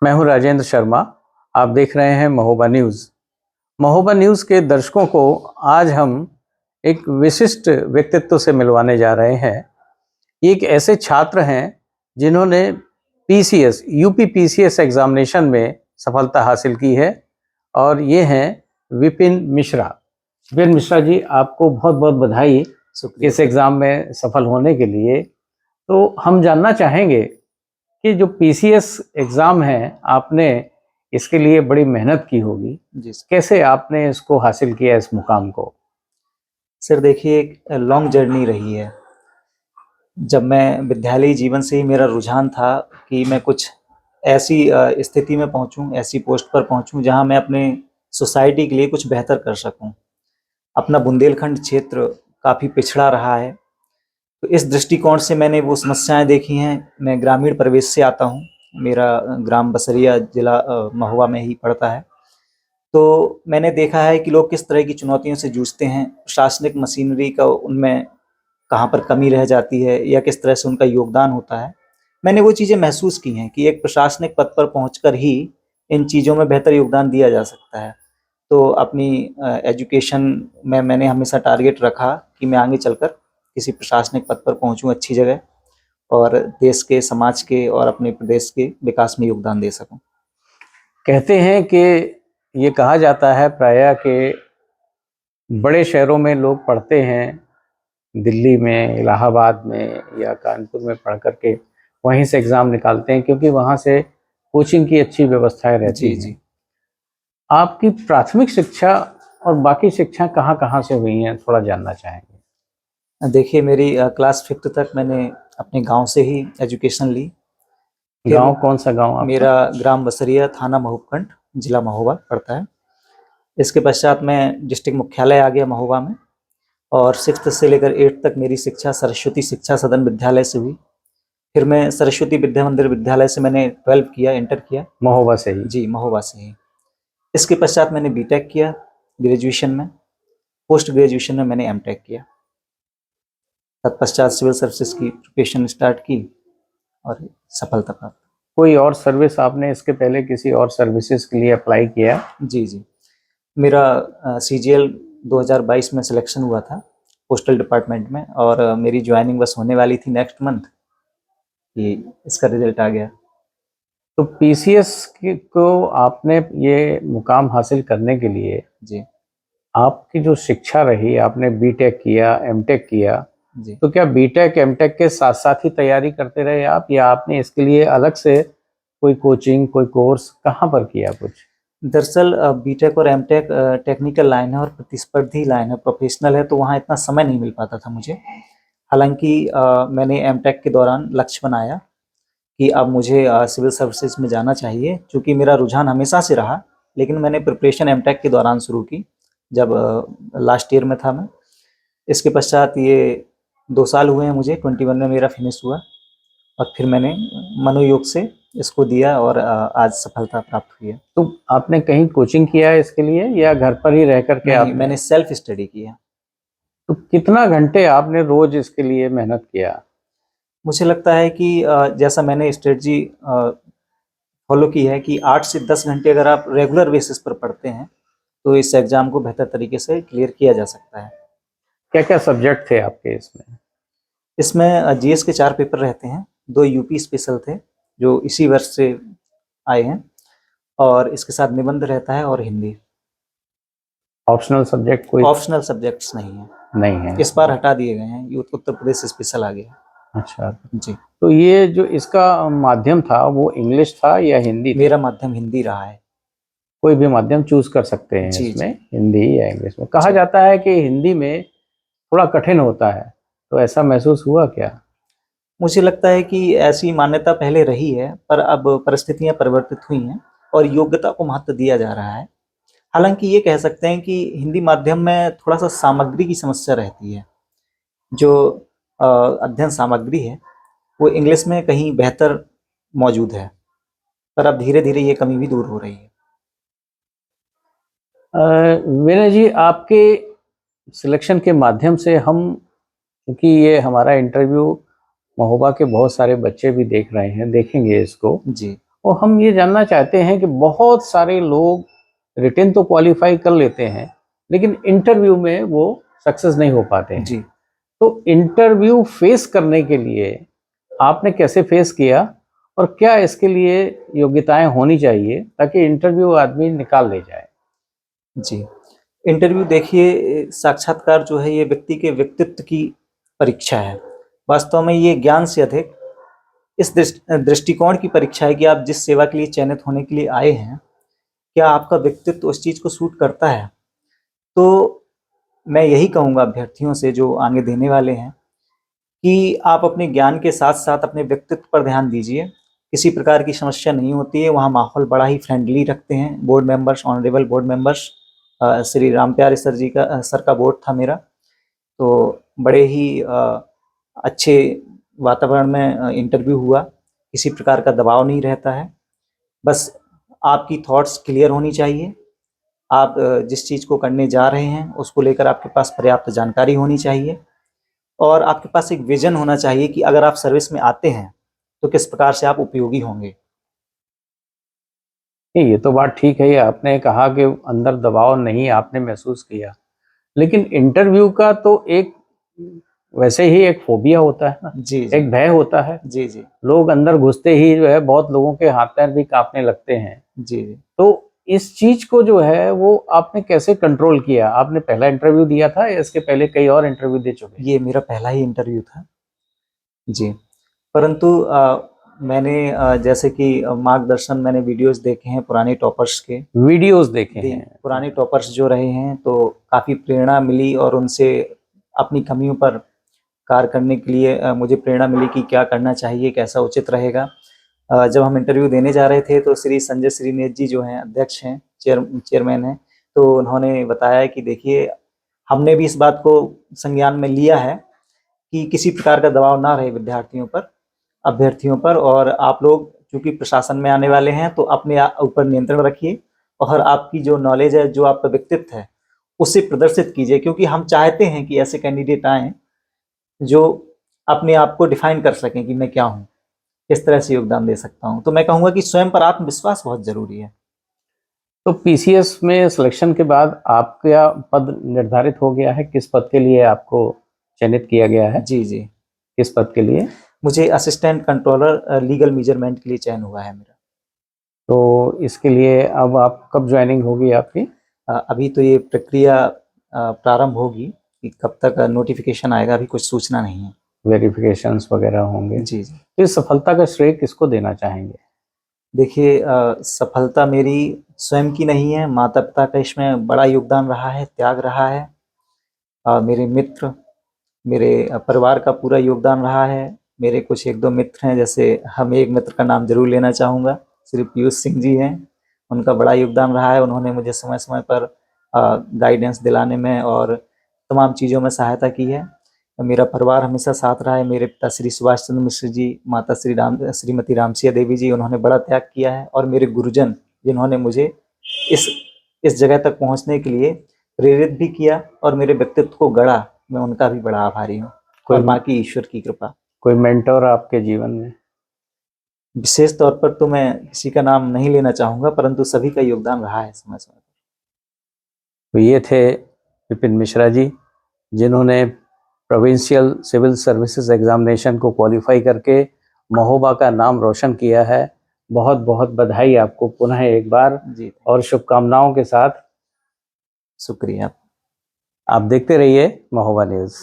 मैं हूं राजेंद्र शर्मा। आप देख रहे हैं महोबा न्यूज़। महोबा न्यूज़ के दर्शकों को आज हम एक विशिष्ट व्यक्तित्व से मिलवाने जा रहे हैं। एक ऐसे छात्र हैं जिन्होंने पीसीएस यूपी पीसीएस एग्जामिनेशन में सफलता हासिल की है और ये हैं विपिन मिश्रा। विपिन मिश्रा जी, आपको बहुत बहुत बधाई इस एग्ज़ाम में सफल होने के लिए। तो हम जानना चाहेंगे कि जो पीसीएस एग्ज़ाम है, आपने इसके लिए बड़ी मेहनत की होगी। जी कैसे आपने इसको हासिल किया, इस मुकाम को? सर, देखिए एक लॉन्ग जर्नी रही है। जब मैं विद्यालयी जीवन से ही मेरा रुझान था कि मैं कुछ ऐसी स्थिति में पहुंचूं, ऐसी पोस्ट पर पहुंचूं जहां मैं अपने सोसाइटी के लिए कुछ बेहतर कर सकूं। अपना बुंदेलखंड क्षेत्र काफ़ी पिछड़ा रहा है, तो इस दृष्टिकोण से मैंने वो समस्याएं देखी हैं। मैं ग्रामीण परिवेश से आता हूं। मेरा ग्राम बसरिया जिला महुआ में ही पड़ता है। तो मैंने देखा है कि लोग किस तरह की चुनौतियों से जूझते हैं, प्रशासनिक मशीनरी का उनमें कहाँ पर कमी रह जाती है या किस तरह से उनका योगदान होता है। मैंने वो चीज़ें महसूस की हैं कि एक प्रशासनिक पद पर पहुंचकर ही इन चीज़ों में बेहतर योगदान दिया जा सकता है। तो अपनी एजुकेशन में मैंने हमेशा टारगेट रखा कि मैं आगे चलकर किसी प्रशासनिक पद पर पहुंचूं अच्छी जगह, और देश के, समाज के और अपने प्रदेश के विकास में योगदान दे सकूं। कहते हैं कि ये कहा जाता है प्रायः कि बड़े शहरों में लोग पढ़ते हैं, दिल्ली में, इलाहाबाद में या कानपुर में पढ़ कर के वहीं से एग्ज़ाम निकालते हैं, क्योंकि वहाँ से कोचिंग की अच्छी व्यवस्थाएं रहती जी हैं। जी। आपकी प्राथमिक शिक्षा और बाकी शिक्षा कहाँ कहाँ से हुई हैं, थोड़ा जानना चाहेंगे? देखिए, मेरी क्लास 5th तक मैंने अपने गांव से ही एजुकेशन ली। फिर गांव कौन सा गांव आपका? मेरा ग्राम बसरिया, थाना महोबखंड, जिला महोबा पड़ता है। इसके पश्चात मैं डिस्ट्रिक्ट मुख्यालय आ गया महोबा में, और 6th से लेकर 8th तक मेरी शिक्षा सरस्वती शिक्षा सदन विद्यालय से हुई। फिर मैं सरस्वती विद्या मंदिर विद्यालय से मैंने 12 किया, इंटर किया। महोबा से ही? जी, महोबा से ही। इसके पश्चात मैंने बीटेक किया ग्रेजुएशन में। पोस्ट ग्रेजुएशन में मैंने एमटेक किया। तत्पश्चात सिविल सर्विसेज की प्रिपरेशन स्टार्ट की और सफलता प्राप्त। कोई और सर्विस आपने इसके पहले किसी और सर्विसेज के लिए अप्लाई किया? जी जी। मेरा CGL 2022 में सिलेक्शन हुआ था पोस्टल डिपार्टमेंट में, और मेरी ज्वाइनिंग बस होने वाली थी नेक्स्ट मंथ कि इसका रिजल्ट आ गया। तो पीसीएस को आपने ये मुकाम हासिल करने के लिए जी आपकी जो शिक्षा रही, आपने बीटेक किया, एमटेक किया, जी। तो क्या बीटेक एमटेक के साथ साथ ही तैयारी करते रहे आप, या आपने इसके लिए अलग से कोई कोचिंग, कोई कोर्स कहाँ पर किया कुछ? दरअसल बीटेक और एमटेक टेक्निकल लाइन है और प्रतिस्पर्धी लाइन है, प्रोफेशनल है, तो वहाँ इतना समय नहीं मिल पाता था मुझे। हालांकि मैंने एमटेक के दौरान लक्ष्य बनाया कि अब मुझे सिविल सर्विसेज में जाना चाहिए, क्योंकि मेरा रुझान हमेशा से रहा। लेकिन मैंने प्रिपरेशन एमटेक के दौरान शुरू की, जब लास्ट ईयर में था मैं। इसके पश्चात ये 2 साल हुए हैं मुझे, 21 में मेरा फिनिश हुआ, और फिर मैंने मनोयोग से इसको दिया और आज सफलता प्राप्त हुई है। तो आपने कहीं कोचिंग किया है इसके लिए, या घर पर ही रह करके नहीं, आपने? मैंने सेल्फ स्टडी किया। तो कितना घंटे आपने रोज इसके लिए मेहनत किया? मुझे लगता है कि जैसा मैंने स्ट्रेटजी फॉलो की है कि 8 से 10 घंटे अगर आप रेगुलर बेसिस पर पढ़ते हैं, तो इस एग्ज़ाम को बेहतर तरीके से क्लियर किया जा सकता है। क्या क्या सब्जेक्ट थे आपके इसमें? इसमें जीएस के 4 पेपर रहते हैं, 2 यूपी स्पेशल थे जो इसी वर्ष से आए हैं, और इसके साथ निबंध रहता है और हिंदी। ऑप्शनल सब्जेक्ट कोई? ऑप्शनल सब्जेक्ट्स नहीं है, नहीं है इस बार हटा दिए गए हैं, ये उत्तर प्रदेश स्पेशल आ गया। अच्छा। जी। तो ये जो इसका माध्यम था वो इंग्लिश था या हिंदी था? मेरा माध्यम हिंदी रहा है। कोई भी माध्यम चूज कर सकते हैं जी इसमें, जी हिंदी या इंग्लिश में। कहा जी। जाता है कि हिंदी में थोड़ा कठिन होता है, तो ऐसा महसूस हुआ क्या? मुझे लगता है कि ऐसी मान्यता पहले रही है, पर अब परिस्थितियां परिवर्तित हुई हैं और योग्यता को महत्व दिया जा रहा है। हालांकि ये कह सकते हैं कि हिंदी माध्यम में थोड़ा सा सामग्री की समस्या रहती है। जो अध्ययन सामग्री है वो इंग्लिश में कहीं बेहतर मौजूद है, पर अब धीरे धीरे ये कमी भी दूर हो रही है। विनय जी, आपके सिलेक्शन के माध्यम से हम, क्योंकि ये हमारा इंटरव्यू महोबा के बहुत सारे बच्चे भी देख रहे हैं, देखेंगे इसको, जी और हम ये जानना चाहते हैं कि बहुत सारे लोग रिटन तो क्वालिफाई कर लेते हैं, लेकिन इंटरव्यू में वो सक्सेस नहीं हो पाते हैं। जी। तो इंटरव्यू फेस करने के लिए आपने कैसे फेस किया और क्या इसके लिए योग्यताएं होनी चाहिए ताकि इंटरव्यू आदमी निकाल ले जाए? जी। इंटरव्यू देखिए, साक्षात्कार जो है ये व्यक्ति के व्यक्तित्व की परीक्षा है। वास्तव में ये ज्ञान से अधिक इस दृष्टिकोण की परीक्षा है कि आप जिस सेवा के लिए चयनित होने के लिए आए हैं, क्या आपका व्यक्तित्व उस चीज़ को सूट करता है? तो मैं यही कहूँगा अभ्यर्थियों से जो आगे देने वाले हैं कि आप अपने ज्ञान के साथ-साथ अपने व्यक्तित्व पर ध्यान दीजिए। किसी प्रकार की समस्या नहीं होती है, वहाँ माहौल बड़ा ही फ्रेंडली रखते हैं। Board members, honourable board members, Shri Rampyare sir का बोर्ड था मेरा, तो बड़े ही अच्छे वातावरण में इंटरव्यू हुआ। किसी प्रकार का दबाव नहीं रहता है। बस आपकी थॉट्स क्लियर होनी चाहिए। आप जिस चीज़ को करने जा रहे हैं, उसको लेकर आपके पास पर्याप्त जानकारी होनी चाहिए और आपके पास एक विज़न होना चाहिए कि अगर आप सर्विस में आते हैं, तो किस प्रकार से आप उपयोगी होंगे। नहीं, ये तो बात ठीक है। ये आपने कहा कि अंदर दबाव नहीं आपने महसूस किया, लेकिन इंटरव्यू का तो एक वैसे ही एक फोबिया होता है ना, जी, जी। एक भय होता है। जी, जी। लोग अंदर घुसते ही जो है बहुत लोगों के हाथ पैर भी कांपने लगते हैं। जी, जी। तो इस चीज को जो है वो आपने कैसे कंट्रोल किया? आपने पहला इंटरव्यू दिया था या इसके पहले कई और इंटरव्यू दे चुके? ये मेरा पहला ही इंटरव्यू था। जी। परंतु मैंने जैसे कि मार्गदर्शन मैंने वीडियोज़ देखे हैं पुराने टॉपर्स के। वीडियोस देखे हैं। पुराने टॉपर्स जो रहे हैं, तो काफ़ी प्रेरणा मिली और उनसे अपनी कमियों पर कार्य करने के लिए मुझे प्रेरणा मिली कि क्या करना चाहिए, कैसा उचित रहेगा। जब हम इंटरव्यू देने जा रहे थे, तो श्री संजय श्रीनेत जी जो हैं, अध्यक्ष हैं, चेयरमैन हैं, तो उन्होंने बताया कि देखिए, हमने भी इस बात को संज्ञान में लिया है कि किसी प्रकार का दबाव ना रहे विद्यार्थियों पर, अभ्यर्थियों पर, और आप लोग चूँकि प्रशासन में आने वाले हैं, तो अपने ऊपर नियंत्रण रखिए और आपकी जो नॉलेज है, जो आपका व्यक्तित्व है, उसे प्रदर्शित कीजिए, क्योंकि हम चाहते हैं कि ऐसे कैंडिडेट आएँ, जो अपने आप को डिफाइन कर सकें कि मैं क्या हूँ, किस तरह से योगदान दे सकता हूँ। तो मैं कहूँगा कि स्वयं पर आत्मविश्वास बहुत ज़रूरी है। तो पीसीएस में सिलेक्शन के बाद आपका पद निर्धारित हो गया है? किस पद के लिए आपको चयनित किया गया है? जी, जी। किस पद के लिए? मुझे असिस्टेंट कंट्रोलर लीगल मेजरमेंट के लिए चयन हुआ है मेरा। तो इसके लिए अब आप कब ज्वाइनिंग होगी आपकी? अभी तो ये प्रक्रिया प्रारंभ होगी कि कब तक नोटिफ़िकेशन आएगा, अभी कुछ सूचना नहीं है। वेरिफिकेशंस वगैरह होंगे। जी, जी। तो इस सफलता का श्रेय किसको देना चाहेंगे? देखिए, सफलता मेरी स्वयं की नहीं है, माता-पिता का इसमें बड़ा योगदान रहा है, त्याग रहा है। मेरे मित्र, मेरे परिवार का पूरा योगदान रहा है। मेरे कुछ 1-2 मित्र हैं, जैसे हम एक मित्र का नाम ज़रूर लेना चाहूँगा, श्री पीयूष सिंह जी हैं। उनका बड़ा योगदान रहा है, उन्होंने मुझे समय-समय पर गाइडेंस दिलाने में और तमाम चीज़ों में सहायता की है। मेरा परिवार हमेशा साथ रहा है। मेरे पिता श्री सुभाष चंद्र मिश्र जी, माता श्रीमती रामसिया देवी जी, उन्होंने बड़ा त्याग किया है, और मेरे गुरुजन, जिन्होंने मुझे इस इस जगह तक पहुँचने के लिए प्रेरित भी किया और मेरे व्यक्तित्व को गढ़ा, मैं उनका भी बड़ा आभारी हूँ, और बाकी ईश्वर की कृपा। कोई मेंटर आपके जीवन में? विशेष तौर पर तो मैं किसी का नाम नहीं लेना चाहूँगा, परंतु सभी का योगदान रहा है समय-समय पर। तो ये थे विपिन मिश्रा जी, जिन्होंने प्रोविंशियल सिविल सर्विसेज एग्जामिनेशन को क्वालिफाई करके महोबा का नाम रोशन किया है। बहुत बहुत बधाई आपको पुनः एक बार, जी, और शुभकामनाओं के साथ शुक्रिया। आप देखते रहिए महोबा न्यूज़।